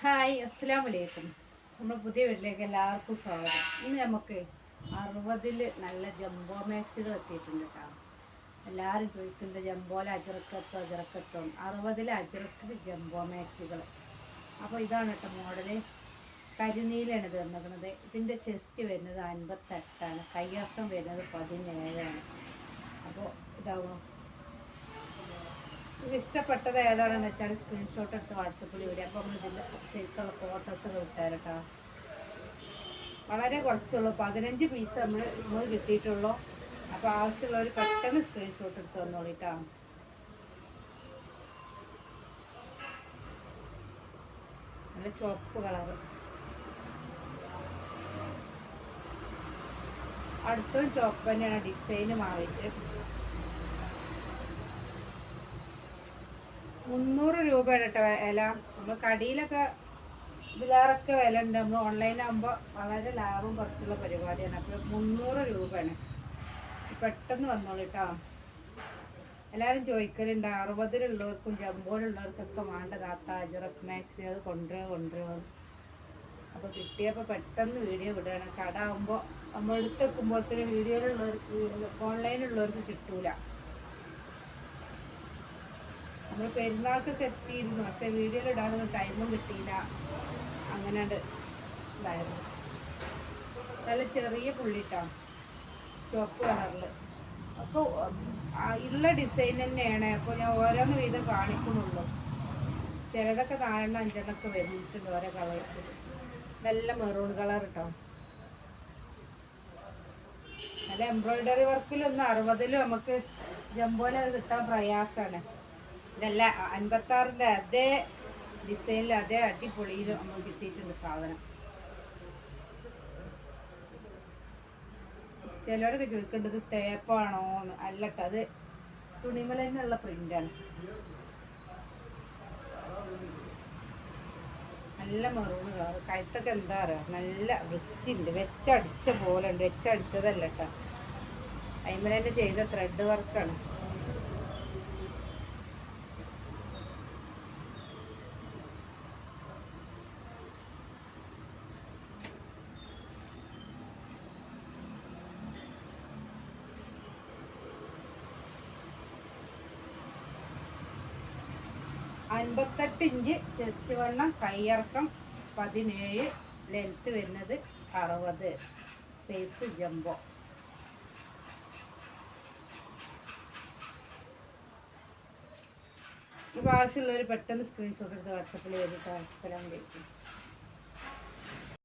Hi അസ്സലാമു അലൈക്കും. നമ്മൾ പുതിയ വീട്ടിലേക്ക് എല്ലാവർക്കും സ്വാഗതം. ഇന്ന് നമുക്ക് 60 നല്ല ജംബോ മാക്സികൾ എത്തിയിട്ടുണ്ട് കേട്ടോ. എല്ലാവരും ചോദിക്കുന്നുണ്ട് ജംബോയിൽ അജറക്കെത്തോ 60 അജറക്കിൽ ജംബോ മാക്സികൾ. അപ്പോൾ ഇതാണ് കേട്ടോ മോഡല്. കരിനീലാണ് തീർന്നിരിക്കുന്നത്. ഇതിൻ്റെ ചെസ്റ്റ് വരുന്നത് 58ആണ്, കയ്യർത്ഥം വരുന്നത് 17ആണ്. അപ്പോൾ ഇതാവും. ഇത് ഇഷ്ടപ്പെട്ടത് ഏതാണെന്ന് വെച്ചാൽ സ്ക്രീൻഷോട്ട് എടുത്ത് വാട്സപ്പിൽ വരിക. അപ്പോൾ നമ്മൾ ഇതിൻ്റെ ശരിക്കുള്ള ഫോട്ടോസൊക്കെ വിട്ടാരട്ടോ. വളരെ കുറച്ചുള്ളൂ, 15 പീസ് നമ്മൾ കിട്ടിയിട്ടുള്ളൂ. അപ്പോൾ ആവശ്യമുള്ളവർ പെട്ടെന്ന് സ്ക്രീൻഷോട്ട് എടുത്ത് വന്നോളിട്ടോ. നല്ല ചുവപ്പ് കളറ്. അടുത്തതും ചുവപ്പ് തന്നെയാണ്, ഡിസൈന് മാറിയിട്ട് 300 രൂപയാണ് കേട്ടോ വില. നമ്മൾ കടിയിലൊക്കെ ഇതിലേറൊക്കെ വില ഉണ്ട്. നമ്മൾ ഓൺലൈനാകുമ്പോൾ വളരെ ലാഭം കുറച്ചുള്ള പരിപാടിയാണ്. അപ്പോൾ 300 രൂപയാണ്. പെട്ടെന്ന് വന്നോളൂ കേട്ടോ. എല്ലാവരും ചോദിക്കലുണ്ട് 60-ലുള്ളവർക്കും ജംബോയിലുള്ളവർക്കൊക്കെ വേണ്ടതാത്ത അജറക് മാക്സി, അത് കൊണ്ടുവരുമോ. അപ്പോൾ കിട്ടിയപ്പോൾ പെട്ടെന്ന് വീഡിയോ വിടുകയാണ്. കട ആകുമ്പോൾ നമ്മൾ എടുത്ത് വെക്കുമ്പോഴത്തേന് വീഡിയോയിലുള്ളവർക്ക് ഓൺലൈനിലുള്ളവർക്ക് കിട്ടൂല. നമ്മൾ പെരുന്നാൾക്കൊക്കെ എത്തിയിരുന്നു, പക്ഷെ വീഡിയോയിൽ ഇടാനൊന്നും ടൈമും കിട്ടിയില്ല. അങ്ങനെ ഇതായിരുന്നു. നല്ല ചെറിയ പുള്ളിട്ടാണ്, ചുവപ്പ് കളറിൽ. അപ്പോൾ ഉള്ള ഡിസൈൻ തന്നെയാണ്. അപ്പോൾ ഞാൻ ഓരോന്ന് വീതം കാണിക്കുന്നുള്ളൂ. ചിലതൊക്കെ 4-5 വരുന്നിട്ടുണ്ട് ഓരോ കളേഴ്സ്. നല്ല മെറൂൺ കളർ കേട്ടോ. നല്ല എംബ്രോയിഡറി വർക്കിലൊന്നും 60-ലും നമുക്ക് ജംബോയിൽ അത് കിട്ടാൻ പ്രയാസമാണ്. ഇതല്ല 56-ൻ്റെ അതേ ഡിസൈനിൽ അതേ അടിപൊളിയിൽ നമ്മൾ കിട്ടിയിട്ടുണ്ട് സാധനം. ചിലവരൊക്കെ ചോദിക്കേണ്ടത് ടേപ്പാണോന്ന്. അല്ലട്ടോ, അത് തുണിമല തന്നെയുള്ള പ്രിൻ്റാണ്. നല്ല മെറൂൺ കളർ. കഴുത്തൊക്കെ എന്താ പറയുക, നല്ല വൃത്തിയുണ്ട്. വെച്ചടിച്ച പോലെ ഉണ്ട്. വെച്ചടിച്ചതല്ല കേട്ടോ, അയിമല തന്നെ ചെയ്ത ത്രെഡ് വർക്കാണ്. അൻപത്തെട്ട് ഇഞ്ച് ചെസ്റ്റ് വണ്ണം, കയ്യിറക്കം 17, ലെങ്ത്ത് വരുന്നത് 60, സൈസ് ജംബോ. ഇപ്പോൾ ആവശ്യമുള്ളവർ പെട്ടെന്ന് സ്ക്രീൻഷോട്ട് എടുത്ത് വാട്സപ്പിൽ വരിക. അസ്സലാമു അലൈക്കും.